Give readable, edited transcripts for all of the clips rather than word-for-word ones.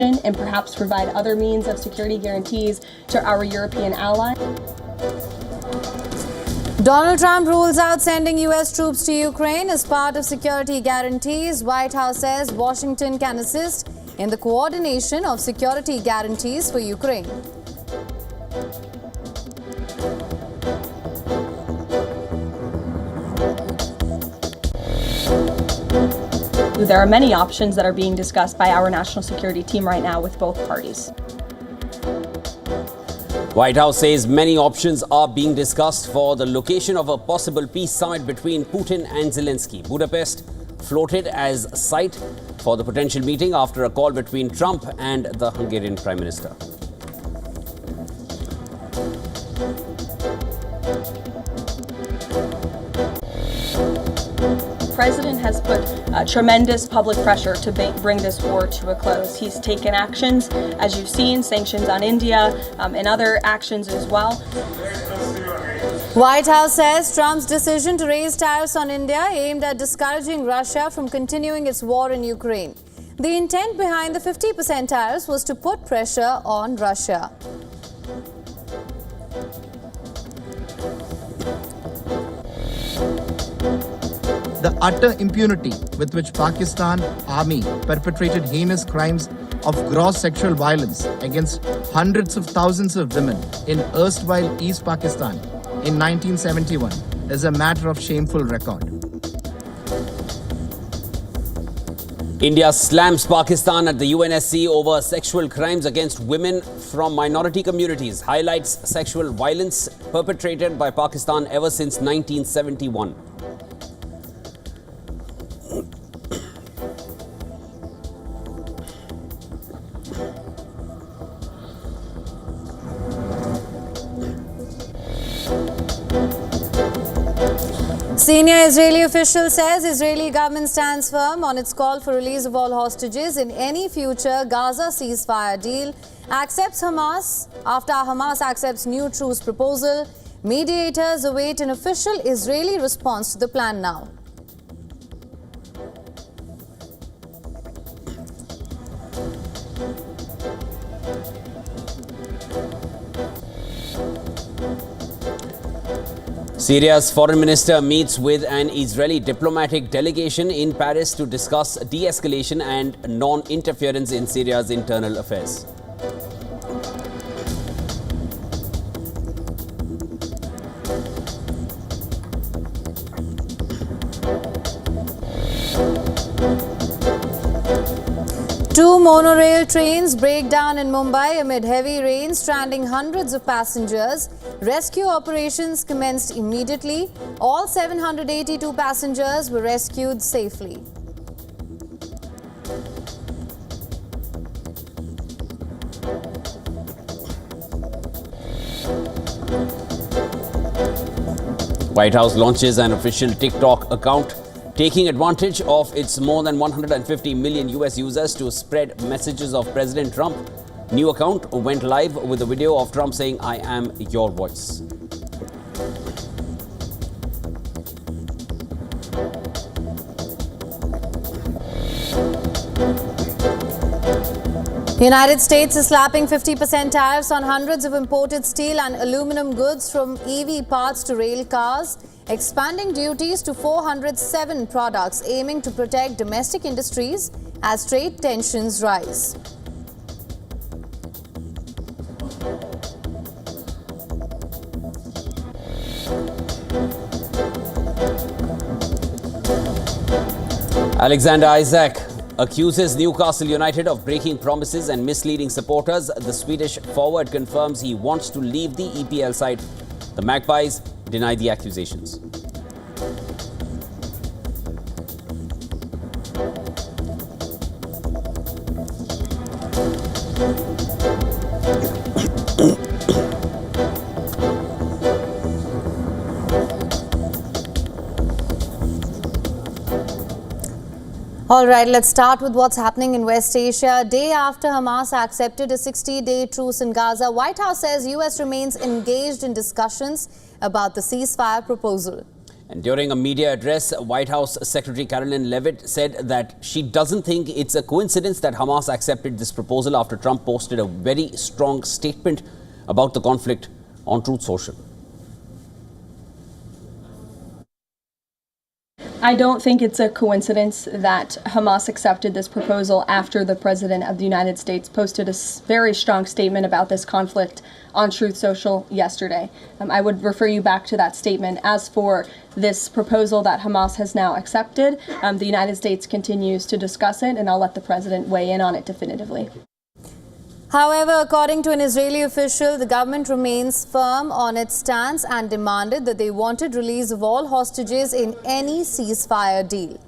and perhaps provide other means of security guarantees to our European allies. Donald Trump rules out sending U.S. troops to Ukraine as part of security guarantees. White House says Washington can assist in the coordination of security guarantees for Ukraine. There are many options that are being discussed by our national security team right now with both parties. White House says many options are being discussed for the location of a possible peace summit between Putin and Zelensky. Budapest floated as site for the potential meeting after a call between Trump and the Hungarian Prime Minister. The president has put tremendous public pressure to bring this war to a close. He's taken actions, as you've seen, sanctions on India and other actions as well. White House says Trump's decision to raise tariffs on India aimed at discouraging Russia from continuing its war in Ukraine. The intent behind the 50% tariffs was to put pressure on Russia. The utter impunity with which Pakistan Army perpetrated heinous crimes of gross sexual violence against hundreds of thousands of women in erstwhile East Pakistan in 1971 is a matter of shameful record. India slams Pakistan at the UNSC over sexual crimes against women from minority communities, highlights sexual violence perpetrated by Pakistan ever since 1971. Senior Israeli official says Israeli government stands firm on its call for release of all hostages in any future Gaza ceasefire deal. Accepts Hamas after Hamas accepts new truce proposal. Mediators await an official Israeli response to the plan now. Syria's foreign minister meets with an Israeli diplomatic delegation in Paris to discuss de-escalation and non-interference in Syria's internal affairs. Two monorail trains break down in Mumbai amid heavy rain, stranding hundreds of passengers. Rescue operations commenced immediately. All 782 passengers were rescued safely. White House launches an official TikTok account, taking advantage of its more than 150 million US users to spread messages of President Trump. New account went live with a video of Trump saying, "I am your voice." The United States is slapping 50% tariffs on hundreds of imported steel and aluminum goods from EV parts to rail cars, expanding duties to 407 products, aiming to protect domestic industries as trade tensions rise. Alexander Isak accuses Newcastle United of breaking promises and misleading supporters. The Swedish forward confirms he wants to leave the EPL side. The Magpies deny the accusations. All right, let's start with what's happening in West Asia. A day after Hamas accepted a 60-day truce in Gaza, White House says U.S. remains engaged in discussions about the ceasefire proposal. And during a media address, White House Secretary Caroline Leavitt said that she doesn't think it's a coincidence that Hamas accepted this proposal after Trump posted a very strong statement about the conflict on Truth Social. I don't think it's a coincidence that Hamas accepted this proposal after the President of the United States posted a very strong statement about this conflict on Truth Social yesterday. I would refer you back to that statement. As for this proposal that Hamas has now accepted, the United States continues to discuss it, and I'll let the President weigh in on it definitively. However, according to an Israeli official, the government remains firm on its stance and demanded that they wanted release of all hostages in any ceasefire deal.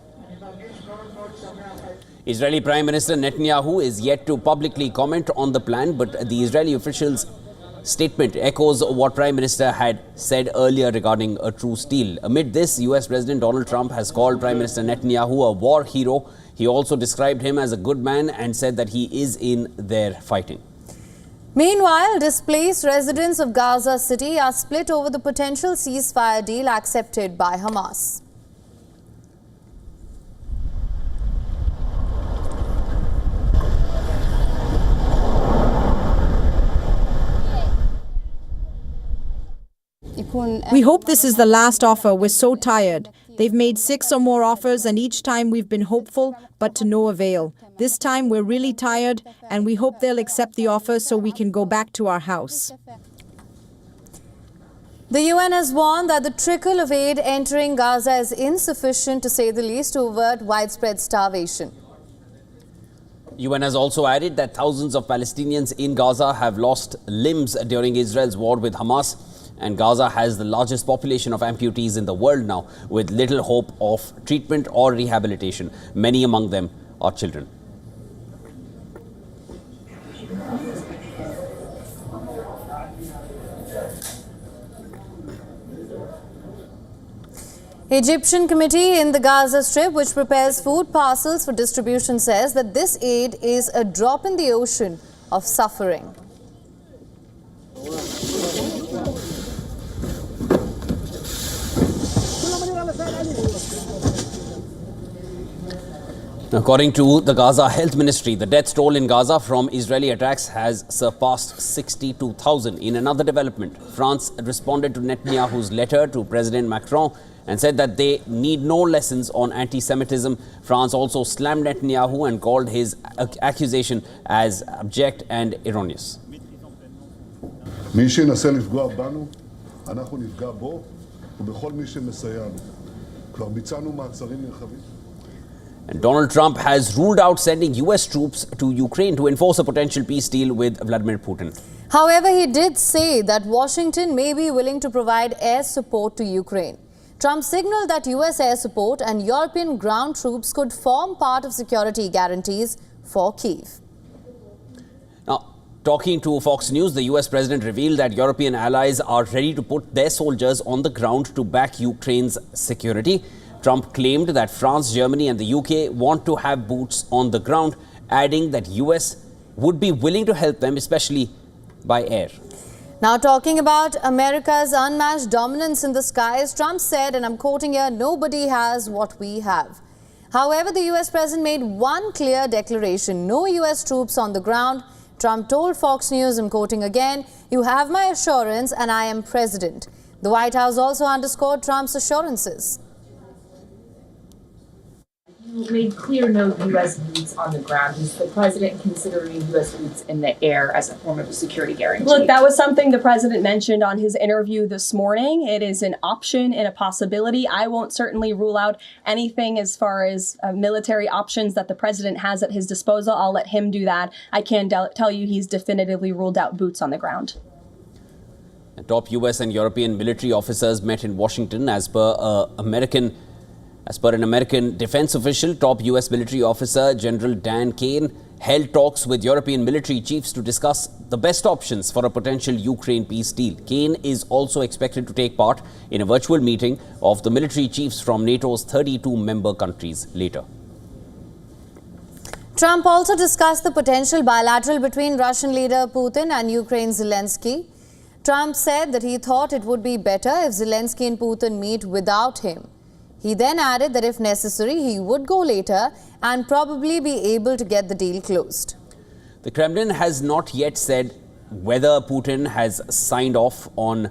Israeli Prime Minister Netanyahu is yet to publicly comment on the plan, but the Israeli official's statement echoes what Prime Minister had said earlier regarding a truce deal. Amid this, US President Donald Trump has called Prime Minister Netanyahu a war hero. He also described him as a good man and said that he is in there fighting. Meanwhile, displaced residents of Gaza City are split over the potential ceasefire deal accepted by Hamas. We hope this is the last offer. We're so tired. They've made 6 or more offers, and each time we've been hopeful, but to no avail. This time we're really tired, and we hope they'll accept the offer so we can go back to our house. The UN has warned that the trickle of aid entering Gaza is insufficient, to say the least, to avert widespread starvation. UN has also added that thousands of Palestinians in Gaza have lost limbs during Israel's war with Hamas. And Gaza has the largest population of amputees in the world now, with little hope of treatment or rehabilitation. Many among them are children. Egyptian committee in the Gaza Strip, which prepares food parcels for distribution, says that this aid is a drop in the ocean of suffering. According to the Gaza Health Ministry, the death toll in Gaza from Israeli attacks has surpassed 62,000. In another development, France responded to Netanyahu's letter to President Macron and said that they need no lessons on anti-Semitism. France also slammed Netanyahu and called his accusation as abject and erroneous. מי שינסה לפגוע בנו, אנחנו נפגע בו, ובכל מי שמסייע לנו. כבר ביצענו מעצרים נרחבים. And Donald Trump has ruled out sending US troops to Ukraine to enforce a potential peace deal with Vladimir Putin. However, he did say that Washington may be willing to provide air support to Ukraine. Trump signaled that US air support and European ground troops could form part of security guarantees for Kyiv. Now, talking to Fox News, the US president revealed that European allies are ready to put their soldiers on the ground to back Ukraine's security. Trump claimed that France, Germany and the UK want to have boots on the ground, adding that US would be willing to help them, especially by air. Now, talking about America's unmatched dominance in the skies, Trump said, and I'm quoting here, "Nobody has what we have." However, the US president made one clear declaration: no US troops on the ground. Trump told Fox News, I'm quoting again, "You have my assurance and I am president." The White House also underscored Trump's assurances. You made clear no U.S. boots on the ground. Is the president considering U.S. boots in the air as a form of a security guarantee? Look, that was something the president mentioned on his interview this morning. It is an option and a possibility. I won't certainly rule out anything as far as military options that the president has at his disposal. I'll let him do that. I can tell you he's definitively ruled out boots on the ground. Top US and European military officers met in Washington as per an American defense official. Top US military officer General Dan Kane held talks with European military chiefs to discuss the best options for a potential Ukraine peace deal. Kane is also expected to take part in a virtual meeting of the military chiefs from NATO's 32 member countries later. Trump also discussed the potential bilateral between Russian leader Putin and Ukraine's Zelensky. Trump said that he thought it would be better if Zelensky and Putin meet without him. He then added that if necessary, he would go later and probably be able to get the deal closed. The Kremlin has not yet said whether Putin has signed off on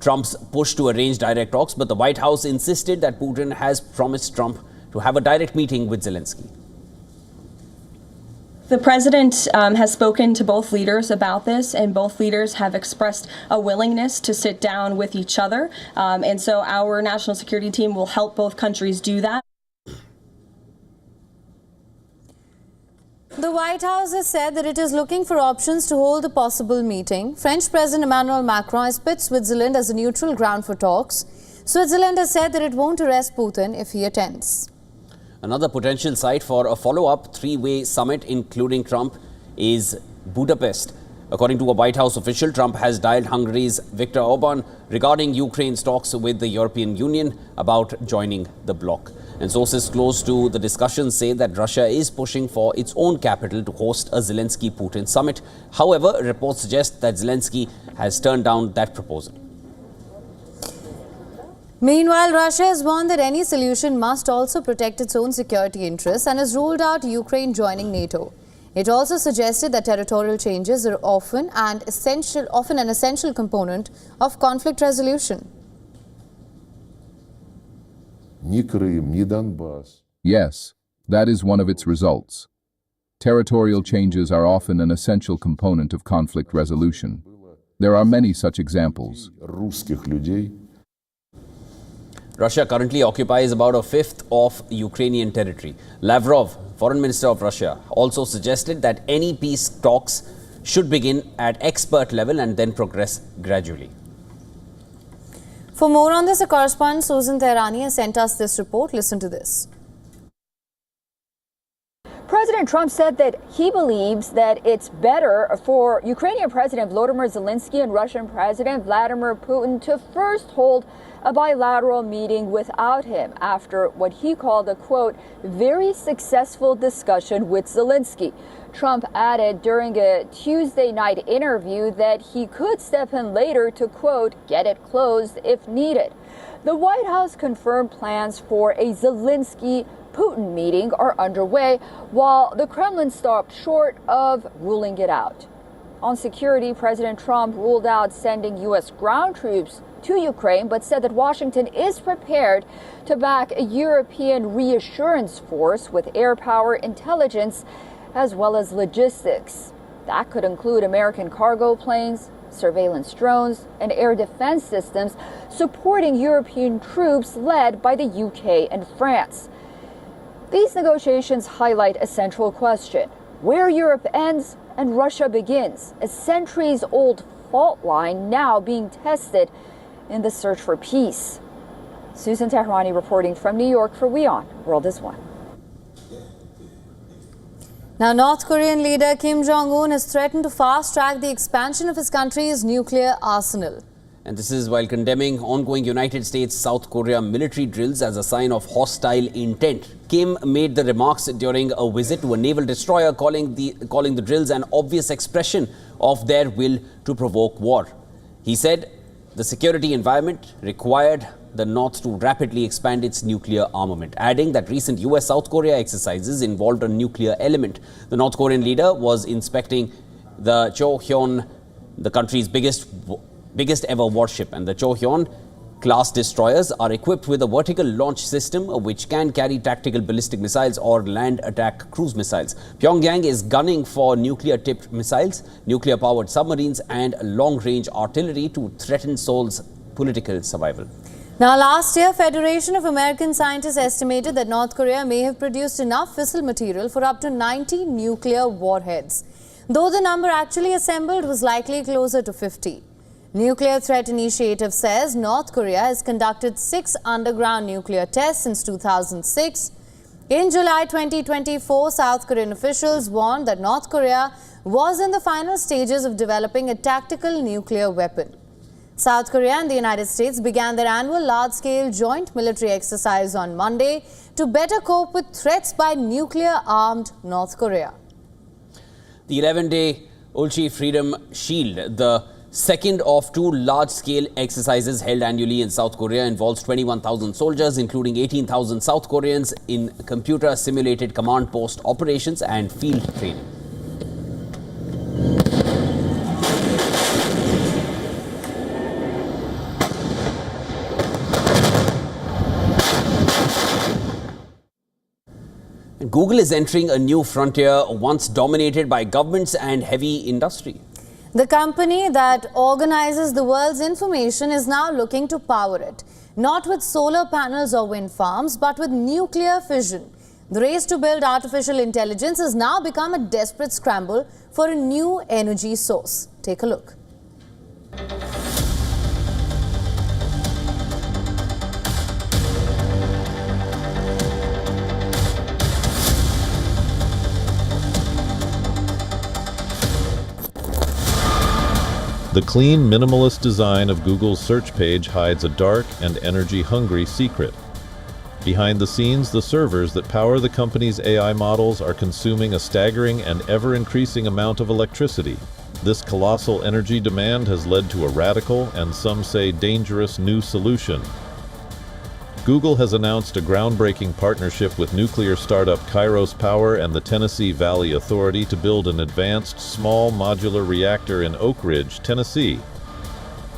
Trump's push to arrange direct talks, but the White House insisted that Putin has promised Trump to have a direct meeting with Zelensky. The president has spoken to both leaders about this, and both leaders have expressed a willingness to sit down with each other. And so our national security team will help both countries do that. The White House has said that it is looking for options to hold a possible meeting. French President Emmanuel Macron has picked Switzerland as a neutral ground for talks. Switzerland has said that it won't arrest Putin if he attends. Another potential site for a follow-up three-way summit, including Trump, is Budapest. According to a White House official, Trump has dialed Hungary's Viktor Orban regarding Ukraine's talks with the European Union about joining the bloc. And sources close to the discussions say that Russia is pushing for its own capital to host a Zelensky-Putin summit. However, reports suggest that Zelensky has turned down that proposal. Meanwhile, Russia has warned that any solution must also protect its own security interests and has ruled out Ukraine joining NATO. It also suggested that territorial changes are often an essential component of conflict resolution. Yes, that is one of its results. Territorial changes are often an essential component of conflict resolution. There are many such examples. Russia currently occupies about a fifth of Ukrainian territory. Lavrov, Foreign Minister of Russia, also suggested that any peace talks should begin at expert level and then progress gradually. For more on this, a correspondent, Susan Tehrani, has sent us this report. Listen to this. President Trump said that he believes that it's better for Ukrainian President Volodymyr Zelensky and Russian President Vladimir Putin to first hold a bilateral meeting without him after what he called a, quote, very successful discussion with Zelensky. Trump added during a Tuesday night interview that he could step in later to, quote, get it closed if needed. The White House confirmed plans for a Zelensky-Putin meeting are underway, while the Kremlin stopped short of ruling it out. On security, President Trump ruled out sending U.S. ground troops to Ukraine, but said that Washington is prepared to back a European reassurance force with air power, intelligence, as well as logistics. That could include American cargo planes, surveillance drones, and air defense systems supporting European troops led by the UK and France. These negotiations highlight a central question: where Europe ends and Russia begins, a centuries-old fault line now being tested in the search for peace. Susan Tehrani reporting from New York for WION World is One. Now, North Korean leader Kim Jong-un has threatened to fast-track the expansion of his country's nuclear arsenal. And this is while condemning ongoing United States-South Korea military drills as a sign of hostile intent. Kim made the remarks during a visit to a naval destroyer, calling the drills an obvious expression of their will to provoke war. He said the security environment required the North to rapidly expand its nuclear armament, adding that recent US-South Korea exercises involved a nuclear element. The North Korean leader was inspecting the Chohyun, the country's biggest ever warship, and the Chohyun class destroyers are equipped with a vertical launch system which can carry tactical ballistic missiles or land attack cruise missiles. Pyongyang is gunning for nuclear-tipped missiles, nuclear-powered submarines and long-range artillery to threaten Seoul's political survival. Now, last year, Federation of American Scientists estimated that North Korea may have produced enough fissile material for up to 90 nuclear warheads, though the number actually assembled was likely closer to 50. Nuclear Threat Initiative says North Korea has conducted 6 underground nuclear tests since 2006. In July 2024, South Korean officials warned that North Korea was in the final stages of developing a tactical nuclear weapon. South Korea and the United States began their annual large-scale joint military exercise on Monday to better cope with threats by nuclear-armed North Korea. The 11-day Ulchi Freedom Shield, the Second of two large-scale exercises held annually in South Korea involves 21,000 soldiers, including 18,000 South Koreans in computer-simulated command post operations and field training. Google is entering a new frontier once dominated by governments and heavy industry. The company that organizes the world's information is now looking to power it, not with solar panels or wind farms, but with nuclear fission. The race to build artificial intelligence has now become a desperate scramble for a new energy source. Take a look. The clean, minimalist design of Google's search page hides a dark and energy-hungry secret. Behind the scenes, the servers that power the company's AI models are consuming a staggering and ever-increasing amount of electricity. This colossal energy demand has led to a radical and some say dangerous new solution. Google has announced a groundbreaking partnership with nuclear startup Kairos Power and the Tennessee Valley Authority to build an advanced small modular reactor in Oak Ridge, Tennessee.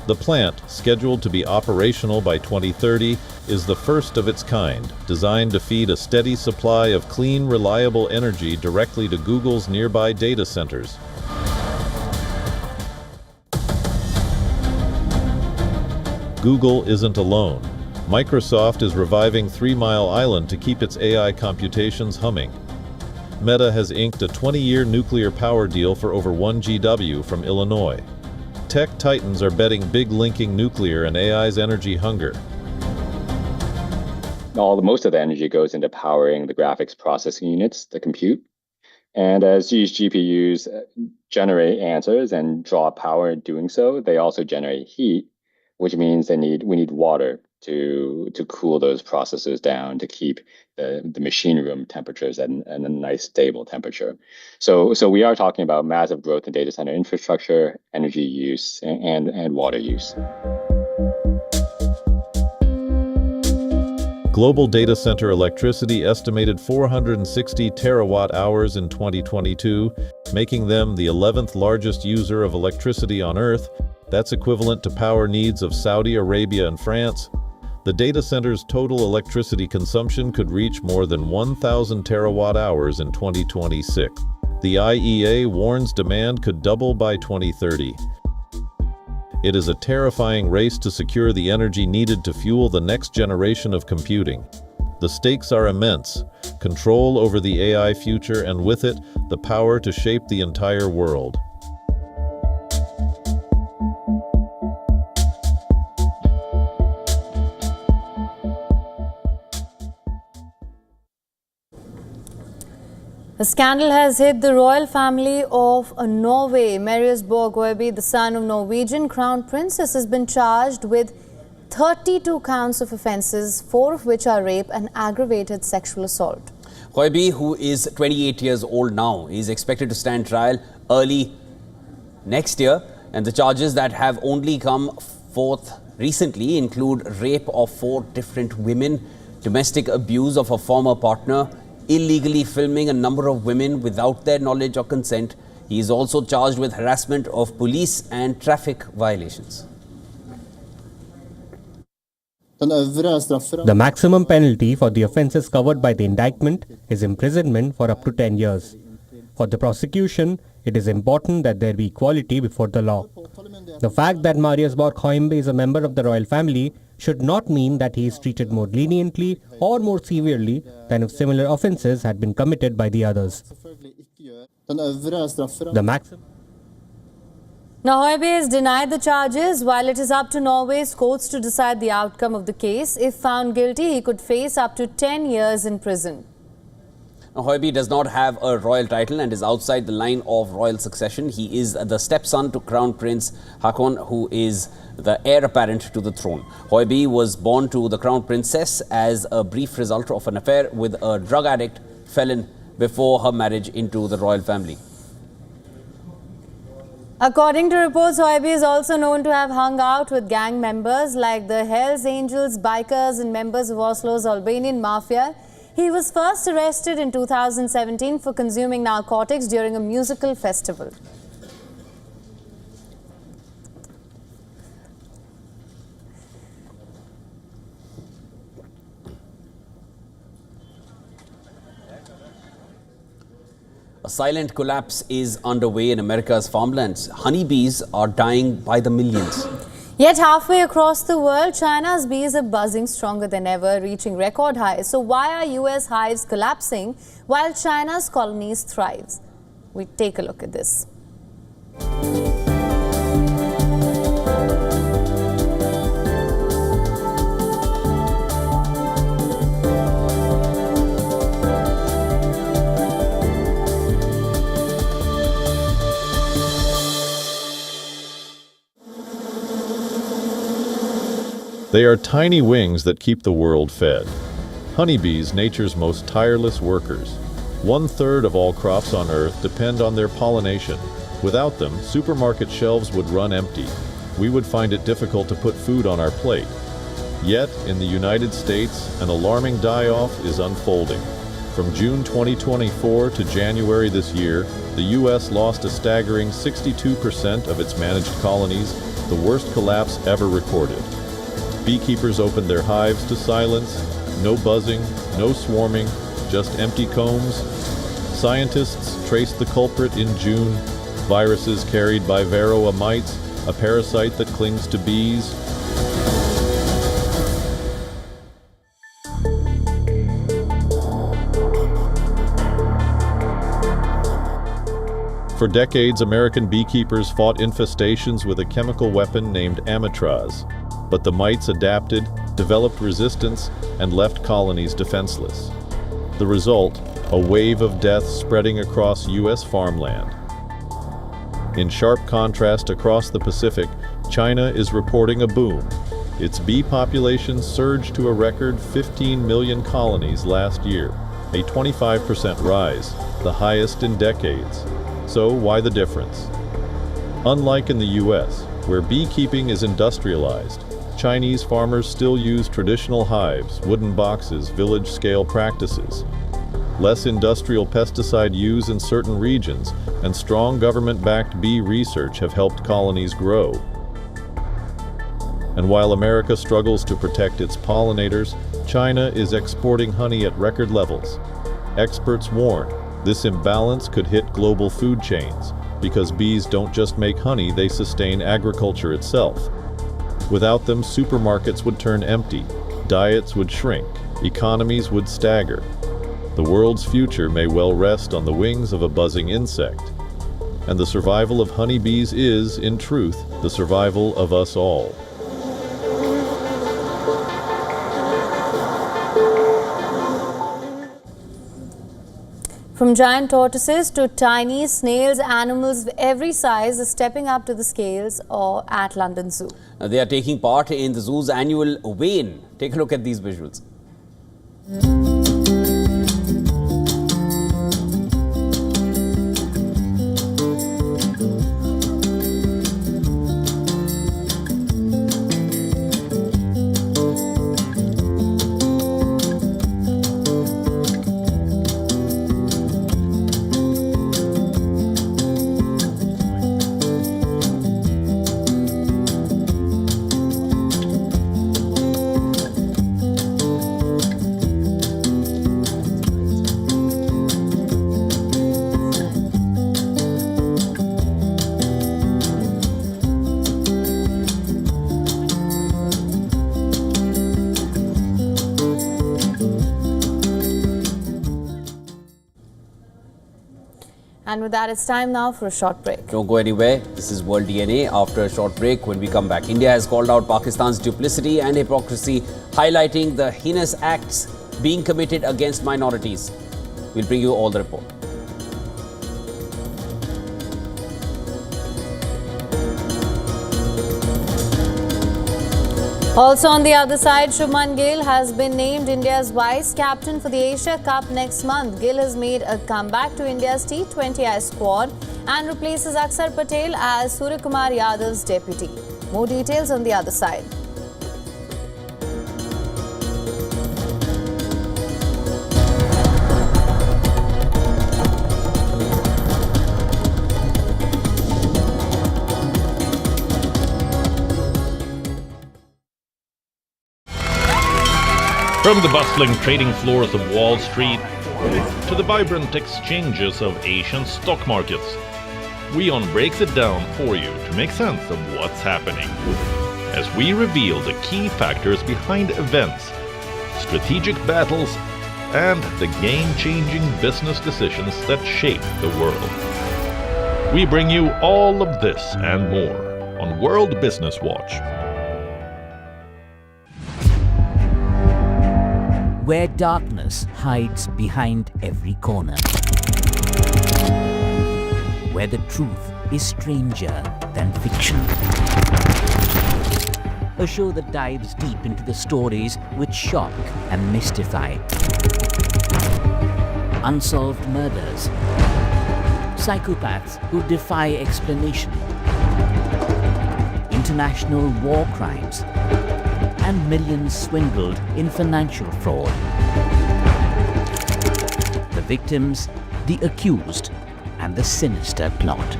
The plant, scheduled to be operational by 2030, is the first of its kind, designed to feed a steady supply of clean, reliable energy directly to Google's nearby data centers. Google isn't alone. Microsoft is reviving 3 Mile Island to keep its AI computations humming. Meta has inked a 20-year nuclear power deal for over 1 GW from Illinois. Tech titans are betting big linking nuclear and AI's energy hunger. Most of the energy goes into powering the graphics processing units, the compute. And as these GPUs generate answers and draw power in doing so, they also generate heat, which means we need water to cool those processes down to keep the machine room temperatures at a nice stable temperature. So we are talking about massive growth in data center infrastructure, energy use, and water use. Global data center electricity estimated 460 terawatt hours in 2022, making them the 11th largest user of electricity on Earth. That's equivalent to power needs of Saudi Arabia and France. The data center's total electricity consumption could reach more than 1,000 terawatt hours in 2026. The IEA warns demand could double by 2030. It is a terrifying race to secure the energy needed to fuel the next generation of computing. The stakes are immense: control over the AI future and with it, the power to shape the entire world. A scandal has hit the royal family of Norway. Marius Borg Honeybee, the son of Norwegian Crown Princess, has been charged with 32 counts of offences, 4 of which are rape and aggravated sexual assault. Honeybee, who is 28 years old now, is expected to stand trial early next year, and the charges that have only come forth recently include rape of 4 different women, domestic abuse of a former partner, illegally filming a number of women without their knowledge or consent. He is also charged with harassment of police and traffic violations. The maximum penalty for the offences covered by the indictment is imprisonment for up to 10 years. For the prosecution, it is important that there be equality before the law. The fact that Marius Borg Honeybee is a member of the royal family should not mean that he is treated more leniently or more severely than if similar offences had been committed by the others. Now, Honeybee has denied the charges. While it is up to Norway's courts to decide the outcome of the case, if found guilty, he could face up to 10 years in prison. Now, Honeybee does not have a royal title and is outside the line of royal succession. He is the stepson to Crown Prince Haakon, who is the heir apparent to the throne. Honeybee was born to the Crown Princess as a brief result of an affair with a drug addict felon before her marriage into the royal family. According to reports, Honeybee is also known to have hung out with gang members like the Hells Angels, bikers and members of Oslo's Albanian mafia. He was first arrested in 2017 for consuming narcotics during a musical festival. A silent collapse is underway in America's farmlands. Honeybees are dying by the millions. Yet halfway across the world, China's bees are buzzing stronger than ever, reaching record highs. So why are US hives collapsing while China's colonies thrive? We take a look at this. They are tiny wings that keep the world fed. Honeybees, nature's most tireless workers. 1/3 of all crops on Earth depend on their pollination. Without them, supermarket shelves would run empty. We would find it difficult to put food on our plate. Yet, in the United States, an alarming die-off is unfolding. From June 2024 to January this year, the U.S. lost a staggering 62% of its managed colonies, the worst collapse ever recorded. Beekeepers opened their hives to silence. No buzzing, no swarming, just empty combs. Scientists traced the culprit in June. Viruses carried by varroa mites, a parasite that clings to bees. For decades, American beekeepers fought infestations with a chemical weapon named amitraz. But the mites adapted, developed resistance, and left colonies defenseless. The result, a wave of death spreading across U.S. farmland. In sharp contrast across the Pacific, China is reporting a boom. Its bee population surged to a record 15 million colonies last year, a 25% rise, the highest in decades. So why the difference? Unlike in the U.S., where beekeeping is industrialized, Chinese farmers still use traditional hives, wooden boxes, village-scale practices. Less industrial pesticide use in certain regions, and strong government-backed bee research have helped colonies grow. And while America struggles to protect its pollinators, China is exporting honey at record levels. Experts warn this imbalance could hit global food chains, because bees don't just make honey, they sustain agriculture itself. Without them, supermarkets would turn empty, diets would shrink, economies would stagger. The world's future may well rest on the wings of a buzzing insect. And the survival of honeybees is, in truth, the survival of us all. From giant tortoises to tiny snails, animals of every size are stepping up to the scales or at London Zoo. They are taking part in the zoo's annual WION. Take a look at these visuals. And with that, it's time now for a short break. Don't go anywhere. This is World DNA. After a short break, when we come back, India has called out Pakistan's duplicity and hypocrisy, highlighting the heinous acts being committed against minorities. We'll bring you all the report. Also on the other side, Shubman Gill has been named India's vice captain for the Asia Cup next month. Gill has made a comeback to India's T20I squad and replaces Aksar Patel as Surya Kumar Yadav's deputy. More details on the other side. From the bustling trading floors of Wall Street to the vibrant exchanges of Asian stock markets, WION breaks it down for you to make sense of what's happening, as we reveal the key factors behind events, strategic battles, and the game-changing business decisions that shape the world. We bring you all of this and more on World Business Watch. Where darkness hides behind every corner. Where the truth is stranger than fiction. A show that dives deep into the stories which shock and mystify. Unsolved murders. Psychopaths who defy explanation. International war crimes. And millions swindled in financial fraud. The victims, the accused, and the sinister plot.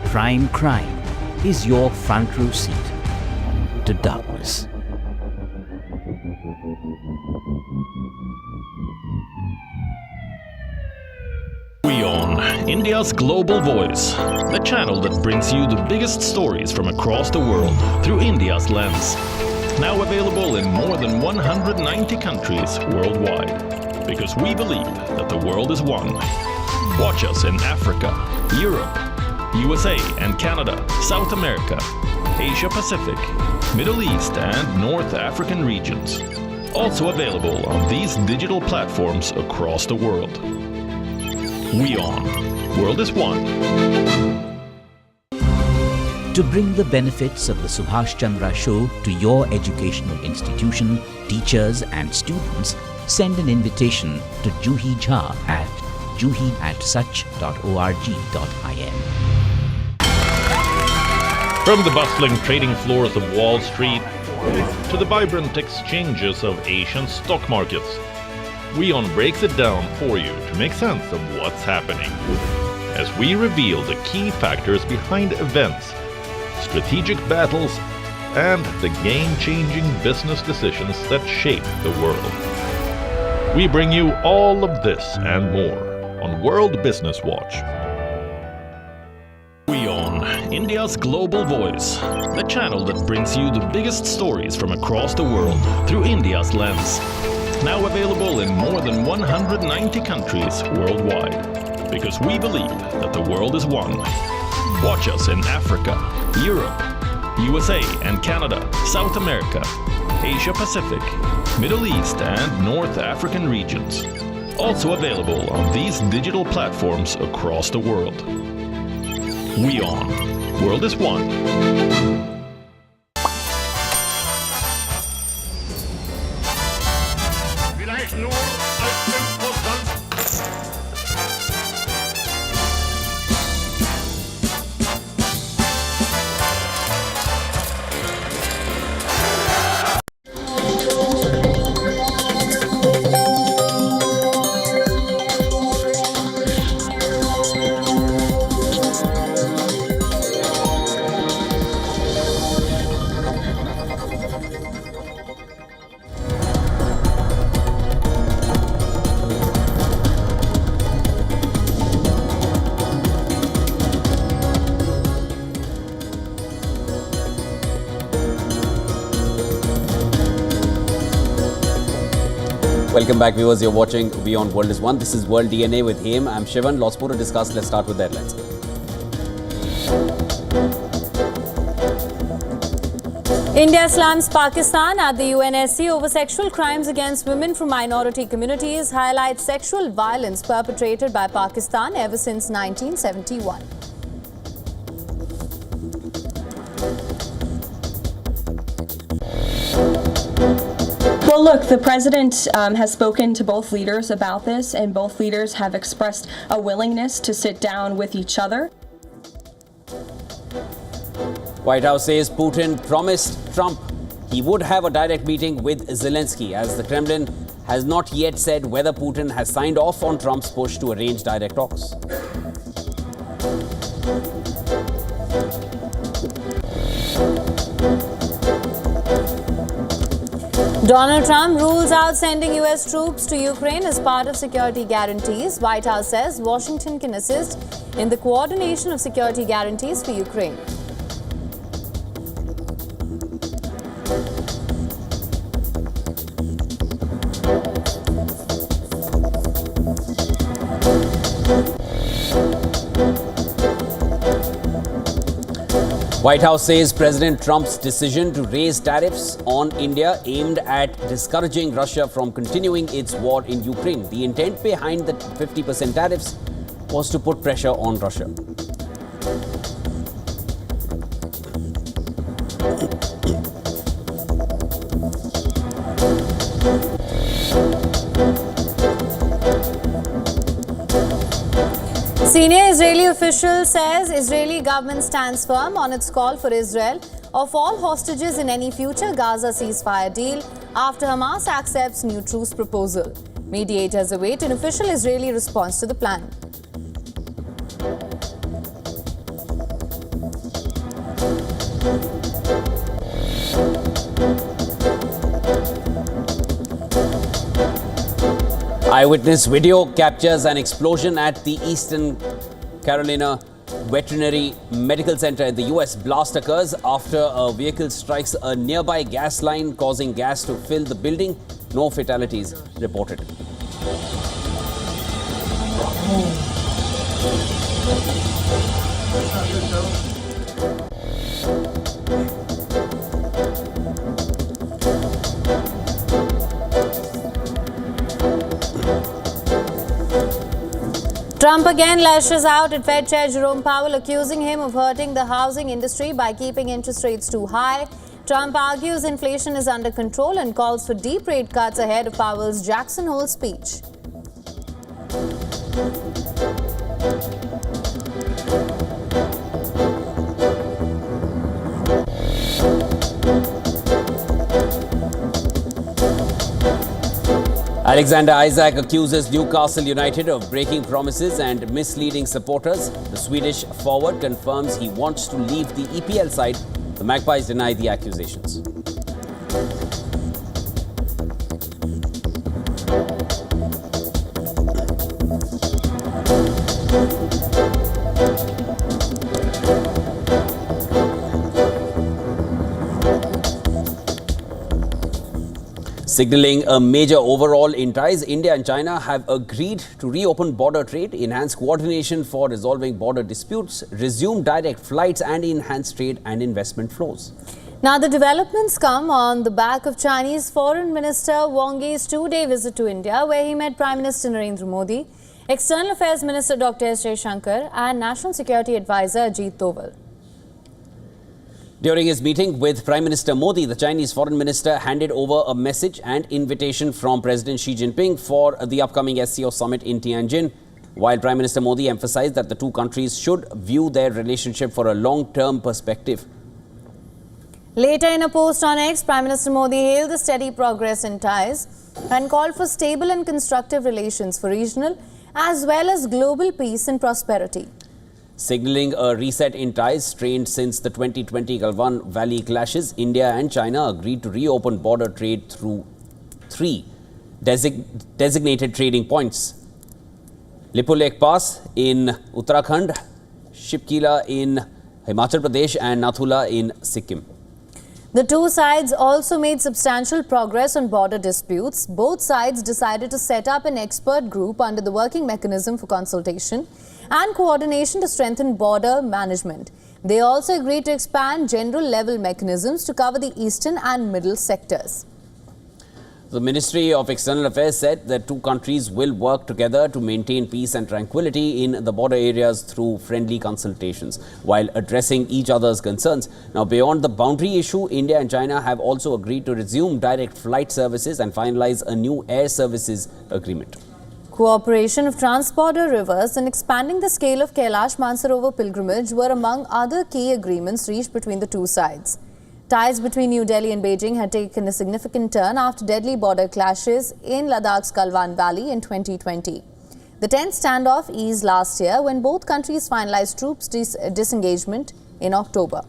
Prime Crime is your front row seat to darkness. WION, India's global voice, the channel that brings you the biggest stories from across the world through India's lens. Now available in more than 190 countries worldwide, because we believe that the world is one. Watch us in Africa, Europe, USA and Canada, South America, Asia Pacific, Middle East and North African regions. Also available on these digital platforms across the world. WION, World is One. To bring the benefits of the Subhash Chandra Show to your educational institution, teachers and students, send an invitation to Juhi Jha at juhi@such.org.in. From the bustling trading floors of Wall Street to the vibrant exchanges of Asian stock markets, WION breaks it down for you to make sense of what's happening, as we reveal the key factors behind events, strategic battles, and the game-changing business decisions that shape the world. We bring you all of this and more on World Business Watch. WION, India's global voice, the channel that brings you the biggest stories from across the world through India's lens. Now available in more than 190 countries worldwide, because we believe that the world is one. Watch us in Africa, Europe, USA and Canada, South America, Asia Pacific, Middle East and North African regions. Also available on these digital platforms across the world. WION, World is One. Welcome back, viewers. You're watching WION World is One. This is World DNA with him. I'm Shivan. Lots more to discuss. Let's start with the headlines. India slams Pakistan at the UNSC over sexual crimes against women from minority communities, highlights sexual violence perpetrated by Pakistan ever since 1971. Well, look, the president has spoken to both leaders about this, and both leaders have expressed a willingness to sit down with each other. White House says Putin promised Trump he would have a direct meeting with Zelensky, as the Kremlin has not yet said whether Putin has signed off on Trump's push to arrange direct talks. Donald Trump rules out sending US troops to Ukraine as part of security guarantees. White House says Washington can assist in the coordination of security guarantees for Ukraine. White House says President Trump's decision to raise tariffs on India aimed at discouraging Russia from continuing its war in Ukraine. The intent behind the 50% tariffs was to put pressure on Russia. Senior Israeli official says Israeli government stands firm on its call for Israel of all hostages in any future Gaza ceasefire deal after Hamas accepts new truce proposal. Mediators await an official Israeli response to the plan. Eyewitness video captures an explosion at the Eastern Carolina Veterinary Medical Center in the US. Blast occurs after a vehicle strikes a nearby gas line, causing gas to fill the building. No fatalities reported. Trump again lashes out at Fed Chair Jerome Powell, accusing him of hurting the housing industry by keeping interest rates too high. Trump argues inflation is under control and calls for deep rate cuts ahead of Powell's Jackson Hole speech. Alexander Isak accuses Newcastle United of breaking promises and misleading supporters. The Swedish forward confirms he wants to leave the EPL side. The Magpies deny the accusations. Signaling a major overhaul in ties, India and China have agreed to reopen border trade, enhance coordination for resolving border disputes, resume direct flights and enhance trade and investment flows. Now, the developments come on the back of Chinese Foreign Minister Wang Yi's two-day visit to India, where he met Prime Minister Narendra Modi, External Affairs Minister Dr. S. Jaishankar and National Security Advisor Ajit Doval. During his meeting with Prime Minister Modi, the Chinese Foreign Minister handed over a message and invitation from President Xi Jinping for the upcoming SCO summit in Tianjin, while Prime Minister Modi emphasized that the two countries should view their relationship for a long-term perspective. Later in a post on X, Prime Minister Modi hailed the steady progress in ties and called for stable and constructive relations for regional as well as global peace and prosperity. Signaling a reset in ties strained since the 2020 Galwan Valley clashes, India and China agreed to reopen border trade through three designated trading points: Lipulekh Pass in Uttarakhand, Shipkila in Himachal Pradesh and Nathula in Sikkim. The two sides also made substantial progress on border disputes. Both sides decided to set up an expert group under the working mechanism for consultation and coordination to strengthen border management. They also agreed to expand general-level mechanisms to cover the eastern and middle sectors. The Ministry of External Affairs said that two countries will work together to maintain peace and tranquility in the border areas through friendly consultations, while addressing each other's concerns. Now, beyond the boundary issue, India and China have also agreed to resume direct flight services and finalize a new air services agreement. Cooperation of trans-border rivers and expanding the scale of Kailash Mansarovar pilgrimage were among other key agreements reached between the two sides. Ties between New Delhi and Beijing had taken a significant turn after deadly border clashes in Ladakh's Galwan Valley in 2020. The 10th standoff eased last year when both countries finalized troops disengagement in October.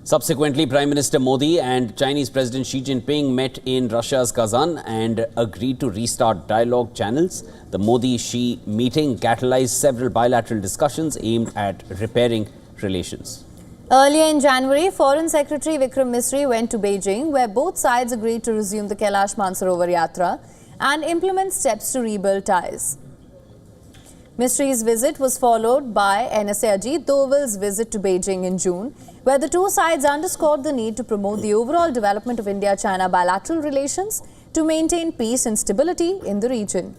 Subsequently, Prime Minister Modi and Chinese President Xi Jinping met in Russia's Kazan and agreed to restart dialogue channels. The Modi-Xi meeting catalyzed several bilateral discussions aimed at repairing relations. Earlier in January, Foreign Secretary Vikram Misri went to Beijing, where both sides agreed to resume the Kailash Mansarovar Yatra and implement steps to rebuild ties. Misri's visit was followed by NSA Ajit Doval's visit to Beijing in June, where the two sides underscored the need to promote the overall development of India-China bilateral relations to maintain peace and stability in the region.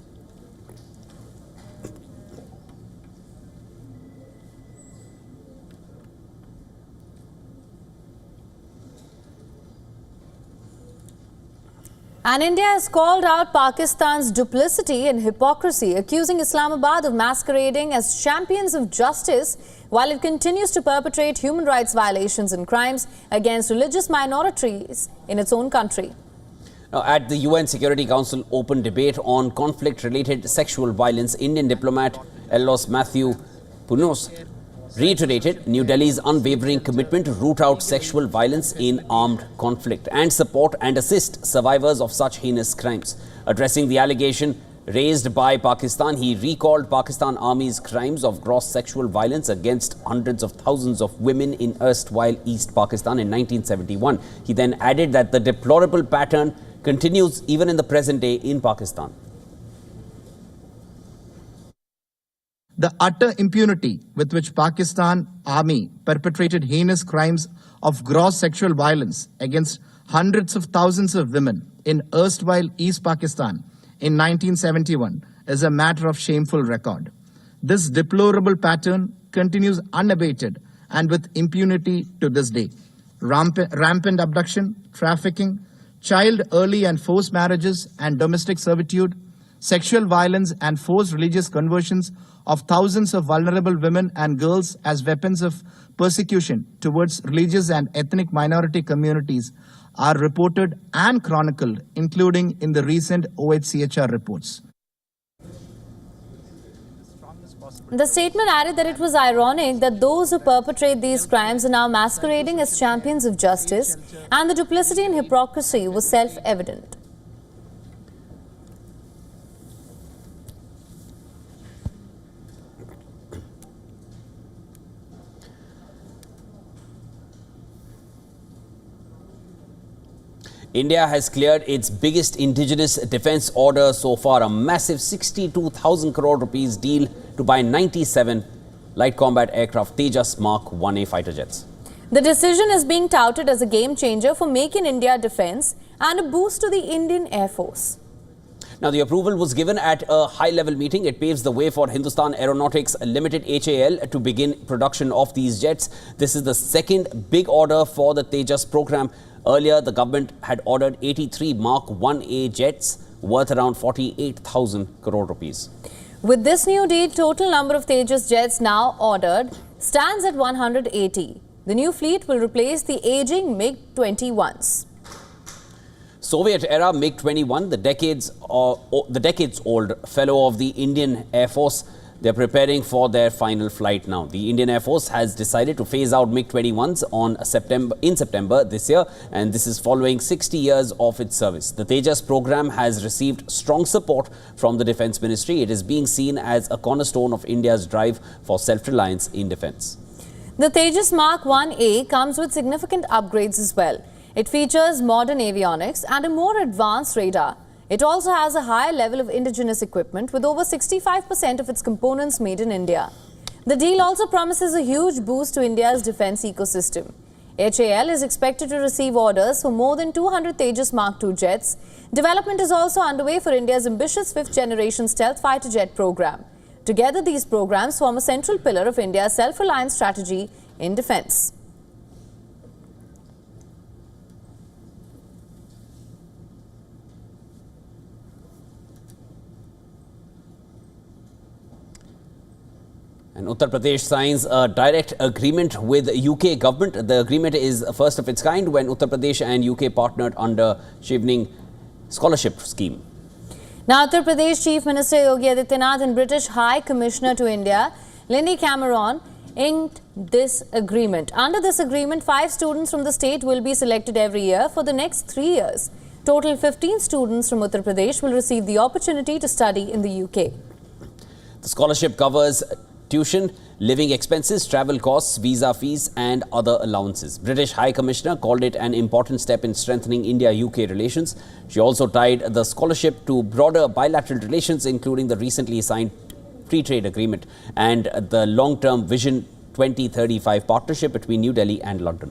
And India has called out Pakistan's duplicity and hypocrisy, accusing Islamabad of masquerading as champions of justice while it continues to perpetrate human rights violations and crimes against religious minorities in its own country. Now, at the UN Security Council open debate on conflict-related sexual violence, Indian diplomat Elos Matthew Punos reiterated New Delhi's unwavering commitment to root out sexual violence in armed conflict and support and assist survivors of such heinous crimes. Addressing the allegation raised by Pakistan, he recalled Pakistan Army's crimes of gross sexual violence against hundreds of thousands of women in erstwhile East Pakistan in 1971. He then added that the deplorable pattern continues even in the present day in Pakistan. The utter impunity with which Pakistan Army perpetrated heinous crimes of gross sexual violence against hundreds of thousands of women in erstwhile East Pakistan in 1971 is a matter of shameful record. This deplorable pattern continues unabated and with impunity to this day. Rampant abduction, trafficking, child early and forced marriages and domestic servitude, sexual violence and forced religious conversions of thousands of vulnerable women and girls as weapons of persecution towards religious and ethnic minority communities are reported and chronicled, including in the recent OHCHR reports. The statement added that it was ironic that those who perpetrate these crimes are now masquerading as champions of justice, and the duplicity and hypocrisy was self-evident. India has cleared its biggest indigenous defence order so far, a massive 62,000 crore rupees deal to buy 97 light combat aircraft Tejas Mark 1A fighter jets. The decision is being touted as a game changer for Make in India defence and a boost to the Indian Air Force. Now, the approval was given at a high-level meeting. It paves the way for Hindustan Aeronautics Limited HAL to begin production of these jets. This is the second big order for the Tejas program. Earlier, the government had ordered 83 Mark 1A jets worth around 48,000 crore rupees. With this new deal, total number of Tejas jets now ordered stands at 180. The new fleet will replace the aging MiG-21s. Soviet-era MiG-21, the decades-old fellow of the Indian Air Force, they're preparing for their final flight now. The Indian Air Force has decided to phase out MiG-21s in September this year, and this is following 60 years of its service. The Tejas program has received strong support from the Defence Ministry. It is being seen as a cornerstone of India's drive for self-reliance in defence. The Tejas Mark 1A comes with significant upgrades as well. It features modern avionics and a more advanced radar. It also has a higher level of indigenous equipment with over 65% of its components made in India. The deal also promises a huge boost to India's defence ecosystem. HAL is expected to receive orders for more than 200 Tejas Mark II jets. Development is also underway for India's ambitious 5th-generation stealth fighter jet program. Together, these programs form a central pillar of India's self-reliance strategy in defence. And Uttar Pradesh signs a direct agreement with UK government. The agreement is first of its kind when Uttar Pradesh and UK partnered under Shivning Scholarship Scheme. Now, Uttar Pradesh Chief Minister Yogi Adityanath and British High Commissioner to India, Lindy Cameron, inked this agreement. Under this agreement, 5 students from the state will be selected every year for the next 3 years. Total 15 students from Uttar Pradesh will receive the opportunity to study in the UK. The scholarship covers tuition, living expenses, travel costs, visa fees and other allowances. British High Commissioner called it an important step in strengthening India-UK relations. She also tied the scholarship to broader bilateral relations, including the recently signed free trade agreement and the long-term Vision 2035 partnership between New Delhi and London.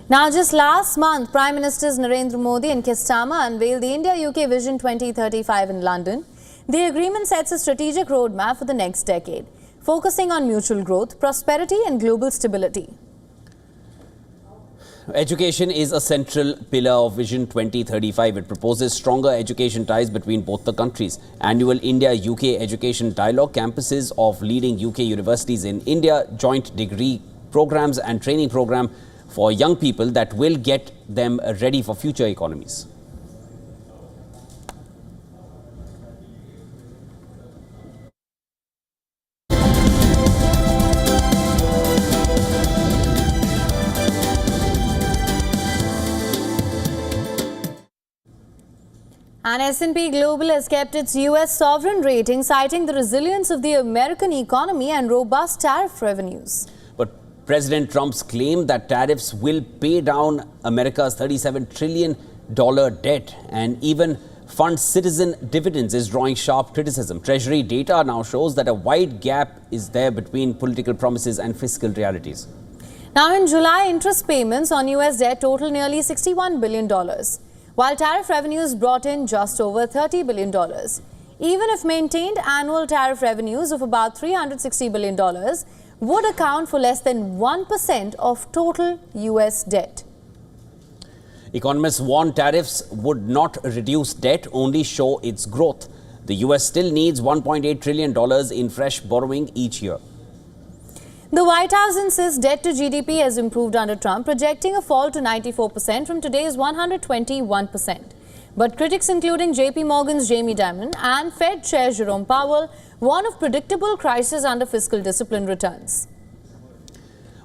Now, just last month, Prime Ministers Narendra Modi and Keir Starmer unveiled the India-UK Vision 2035 in London. The agreement sets a strategic roadmap for the next decade, focusing on mutual growth, prosperity and global stability. Education is a central pillar of Vision 2035. It proposes stronger education ties between both the countries. Annual India-UK Education Dialogue, campuses of leading UK universities in India, joint degree programs and training program for young people that will get them ready for future economies. And S&P Global has kept its US sovereign rating, citing the resilience of the American economy and robust tariff revenues. But President Trump's claim that tariffs will pay down America's $37 trillion debt and even fund citizen dividends is drawing sharp criticism. Treasury data now shows that a wide gap is there between political promises and fiscal realities. Now, in July, interest payments on US debt totaled nearly $61 billion. While tariff revenues brought in just over $30 billion. Even if maintained, annual tariff revenues of about $360 billion would account for less than 1% of total US debt. Economists warn tariffs would not reduce debt, only show its growth. The US still needs $1.8 trillion in fresh borrowing each year. The White House insists debt to GDP has improved under Trump, projecting a fall to 94% from today's 121%. But critics including JP Morgan's Jamie Dimon and Fed Chair Jerome Powell warn of predictable crisis under fiscal discipline returns.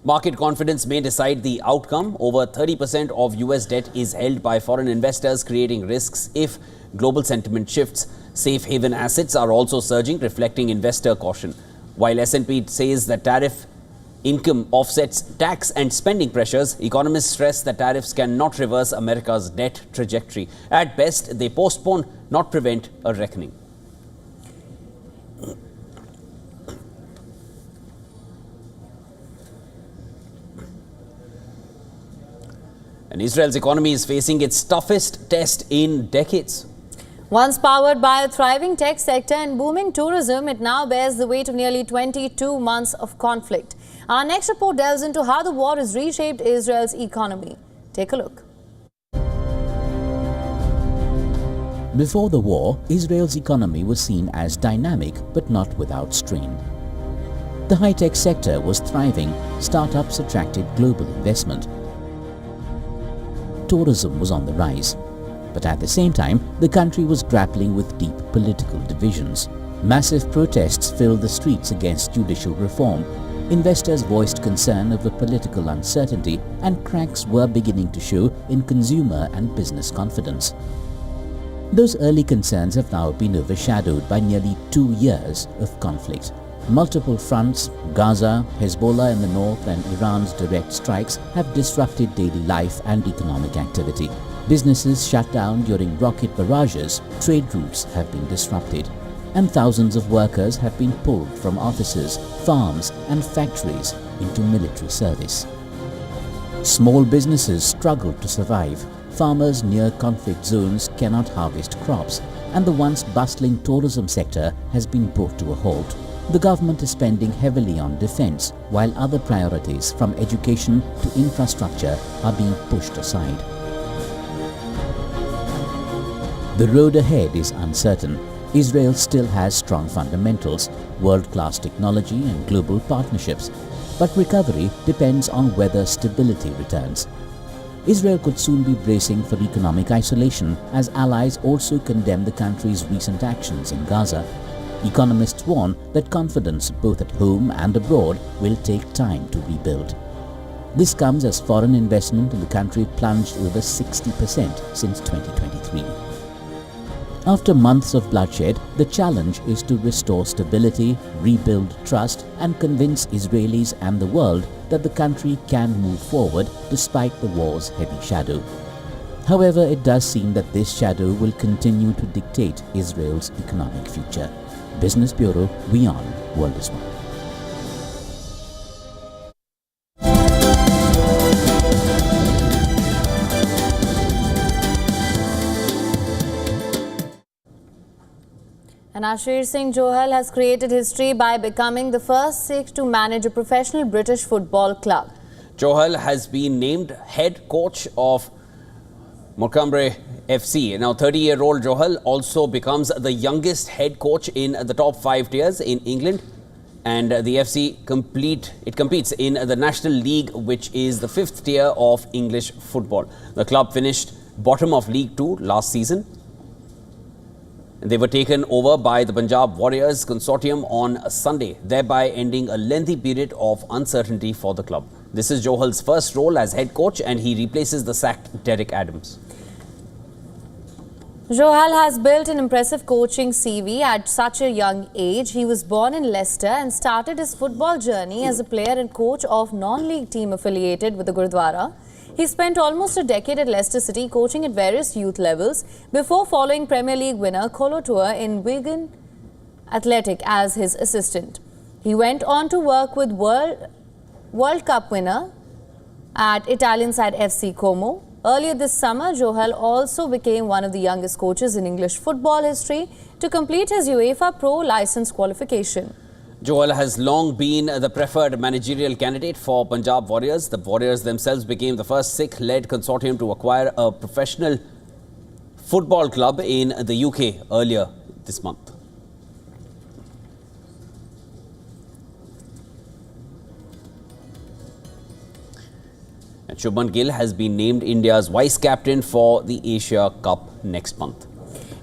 Market confidence may decide the outcome. Over 30% of US debt is held by foreign investors, creating risks if global sentiment shifts. Safe haven assets are also surging, reflecting investor caution. While S&P says that tariff income offsets tax and spending pressures, economists stress that tariffs cannot reverse America's debt trajectory. At best, they postpone, not prevent, a reckoning. And Israel's economy is facing its toughest test in decades. Once powered by a thriving tech sector and booming tourism, it now bears the weight of nearly 22 months of conflict. Our next report delves into how the war has reshaped Israel's economy. Take a look. Before the war, Israel's economy was seen as dynamic but not without strain. The high-tech sector was thriving, startups attracted global investment. Tourism was on the rise. But at the same time, the country was grappling with deep political divisions. Massive protests filled the streets against judicial reform. Investors voiced concern over political uncertainty, and cracks were beginning to show in consumer and business confidence. Those early concerns have now been overshadowed by nearly 2 years of conflict. Multiple fronts, Gaza, Hezbollah in the north and Iran's direct strikes have disrupted daily life and economic activity. Businesses shut down during rocket barrages, trade routes have been disrupted, and thousands of workers have been pulled from offices, farms and factories into military service. Small businesses struggle to survive. Farmers near conflict zones cannot harvest crops, and the once bustling tourism sector has been brought to a halt. The government is spending heavily on defense, while other priorities from education to infrastructure are being pushed aside. The road ahead is uncertain. Israel still has strong fundamentals, world-class technology and global partnerships. But recovery depends on whether stability returns. Israel could soon be bracing for economic isolation as allies also condemn the country's recent actions in Gaza. Economists warn that confidence both at home and abroad will take time to rebuild. This comes as foreign investment in the country plunged over 60% since 2023. After months of bloodshed, the challenge is to restore stability, rebuild trust, and convince Israelis and the world that the country can move forward despite the war's heavy shadow. However, it does seem that this shadow will continue to dictate Israel's economic future. Business Bureau, WION World is One. And Ashir Singh Johal has created history by becoming the first Sikh to manage a professional British football club. Johal has been named head coach of Morecambe FC. Now, 30-year-old Johal also becomes the youngest head coach in the top 5 tiers in England. And the FC competes in the National League, which is the 5th tier of English football. The club finished bottom of League 2 last season. They were taken over by the Punjab Warriors consortium on Sunday, thereby ending a lengthy period of uncertainty for the club. This is Johal's first role as head coach, and he replaces the sacked Derek Adams. Johal has built an impressive coaching CV at such a young age. He was born in Leicester and started his football journey as a player and coach of non-league team affiliated with the Gurudwara. He spent almost a decade at Leicester City coaching at various youth levels before following Premier League winner Colo Toure in Wigan Athletic as his assistant. He went on to work with World Cup winner at Italian side FC Como. Earlier this summer, Johal also became one of the youngest coaches in English football history to complete his UEFA Pro license qualification. Johal has long been the preferred managerial candidate for Punjab Warriors. The Warriors themselves became the first Sikh-led consortium to acquire a professional football club in the UK earlier this month. And Shubman Gill has been named India's vice-captain for the Asia Cup next month.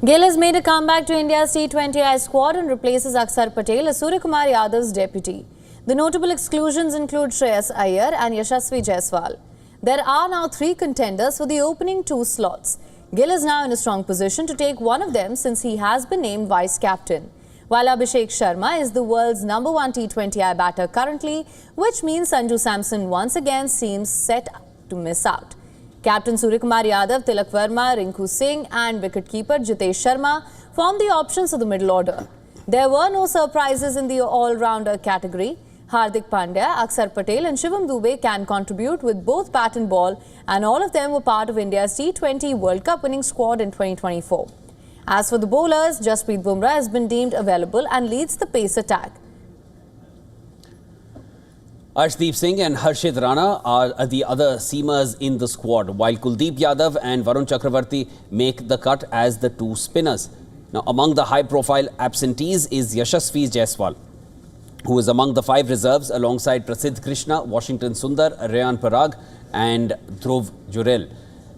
Gill has made a comeback to India's T20I squad and replaces Akshar Patel as Surya Kumar Yadav's deputy. The notable exclusions include Shreyas Iyer and Yashasvi Jaiswal. There are now 3 contenders for the opening 2 slots. Gill is now in a strong position to take one of them since he has been named vice-captain. While Abhishek Sharma is the world's #1 T20I batter currently, which means Sanju Samson once again seems set to miss out. Captain Surya Kumar Yadav, Tilak Verma, Rinku Singh and wicketkeeper Jitesh Sharma form the options of the middle order. There were no surprises in the all-rounder category. Hardik Pandya, Akshar Patel and Shivam Dube can contribute with both bat and ball, and all of them were part of India's T20 World Cup winning squad in 2024. As for the bowlers, Jasprit Bumrah has been deemed available and leads the pace attack. Arshdeep Singh and Harshit Rana are the other seamers in the squad, while Kuldeep Yadav and Varun Chakravarti make the cut as the 2 spinners. Now, among the high-profile absentees is Yashasvi Jaiswal, who is among the 5 reserves alongside Prasidh Krishna, Washington Sundar, Rayan Parag and Dhruv Jurel.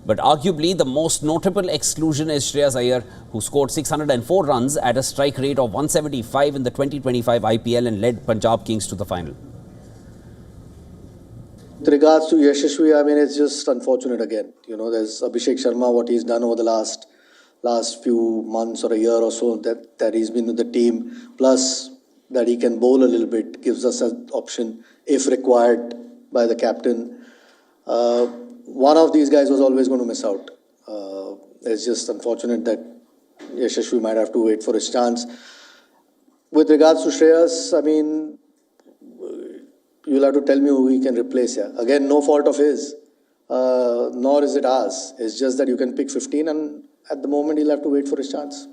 But arguably the most notable exclusion is Shreyas Iyer, who scored 604 runs at a strike rate of 175 in the 2025 IPL and led Punjab Kings to the final. With regards to Yashasvi, I mean, it's just unfortunate again. You know, there's Abhishek Sharma, what he's done over the last few months or a year or so that he's been with the team, plus that he can bowl a little bit, gives us an option if required by the captain. One of these guys was always going to miss out. It's just unfortunate that Yashasvi might have to wait for his chance. With regards to Shreyas, I mean, you'll have to tell me who he can replace here. Again, no fault of his, nor is it ours. It's just that you can pick 15 and at the moment he'll have to wait for his chance.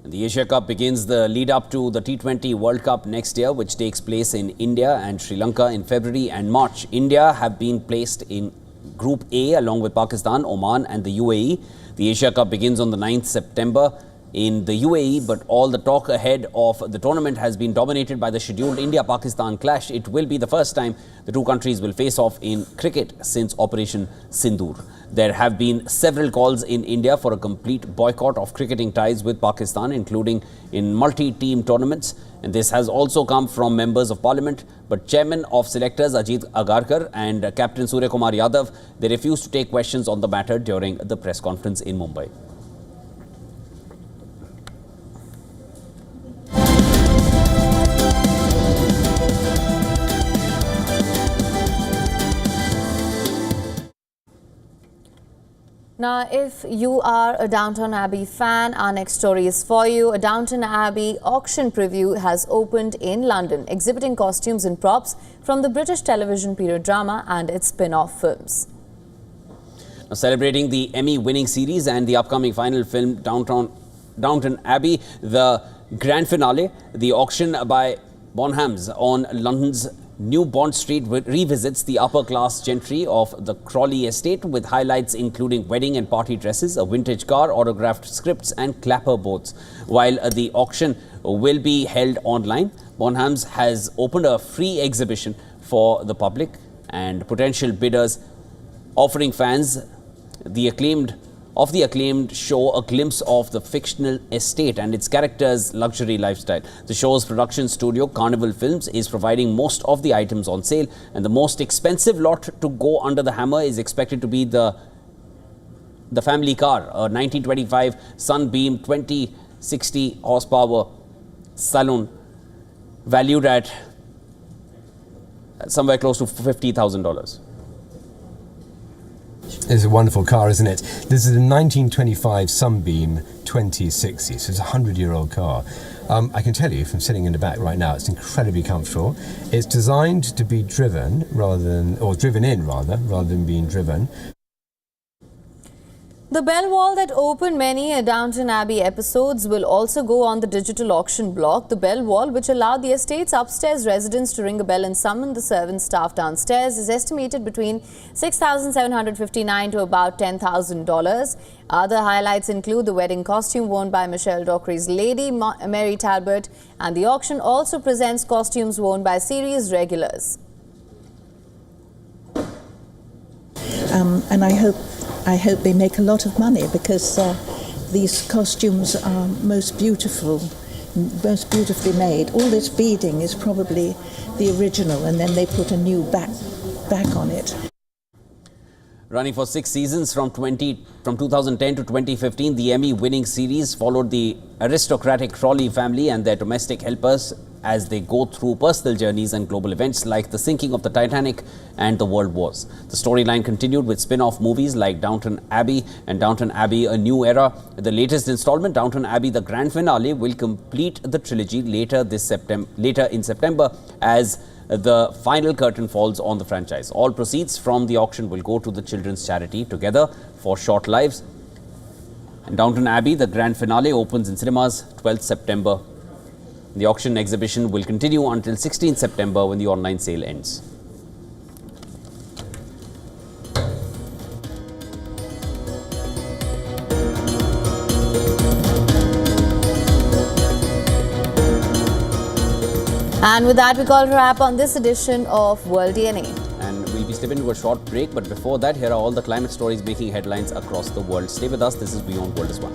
The Asia Cup begins the lead up to the T20 World Cup next year, which takes place in India and Sri Lanka in February and March. India have been placed in Group A along with Pakistan, Oman and the UAE. The Asia Cup begins on the 9th September in the UAE, but all the talk ahead of the tournament has been dominated by the scheduled India-Pakistan clash. It will be the first time the two countries will face off in cricket since Operation Sindoor. There have been several calls in India for a complete boycott of cricketing ties with Pakistan, including in multi-team tournaments. And this has also come from members of parliament. But chairman of selectors Ajit Agarkar and Captain Surya Kumar Yadav, they refused to take questions on the matter during the press conference in Mumbai. Now, if you are a Downton Abbey fan, our next story is for you. A Downton Abbey auction preview has opened in London, exhibiting costumes and props from the British television period drama and its spin-off films. Now, celebrating the Emmy-winning series and the upcoming final film, Downton Abbey, the grand finale, the auction by Bonhams on London's New Bond Street revisits the upper-class gentry of the Crawley estate with highlights including wedding and party dresses, a vintage car, autographed scripts and clapper boards. While the auction will be held online, Bonhams has opened a free exhibition for the public and potential bidders, offering fans the acclaimed show a glimpse of the fictional estate and its characters' luxury lifestyle. The show's production studio, Carnival Films, is providing most of the items on sale, and the most expensive lot to go under the hammer is expected to be the family car, a 1925 Sunbeam 2060 horsepower saloon, valued at somewhere close to $50,000. It's a wonderful car, isn't it? This is a 1925 Sunbeam 2060, so it's a 100-year-old car. I can tell you from sitting in the back right now, it's incredibly comfortable. It's designed to be driven driven in rather than being driven. The bell wall that opened many Downton Abbey episodes will also go on the digital auction block. The bell wall, which allowed the estate's upstairs residents to ring a bell and summon the servant staff downstairs, is estimated between $6,759 to about $10,000. Other highlights include the wedding costume worn by Michelle Dockery's Lady Mary Talbot, and the auction also presents costumes worn by series regulars. And I hope they make a lot of money, because these costumes are most beautifully made. All this beading is probably the original, and then they put a new back on it. Running for 6 seasons from 2010 to 2015, the Emmy-winning series followed the aristocratic Crawley family and their domestic helpers as they go through personal journeys and global events like the sinking of the Titanic and the World Wars. The storyline continued with spin-off movies like Downton Abbey and Downton Abbey: A New Era. The latest installment, Downton Abbey: The Grand Finale, will complete the trilogy later in September as the final curtain falls on the franchise. All proceeds from the auction will go to the children's charity Together for Short Lives. And Downton Abbey: The Grand Finale opens in cinemas 12th September. The auction exhibition will continue until 16th September when the online sale ends. And with that, we call a wrap on this edition of World DNA. And we'll be stepping into a short break, but before that, here are all the climate stories making headlines across the world. Stay with us. This is WION World is One.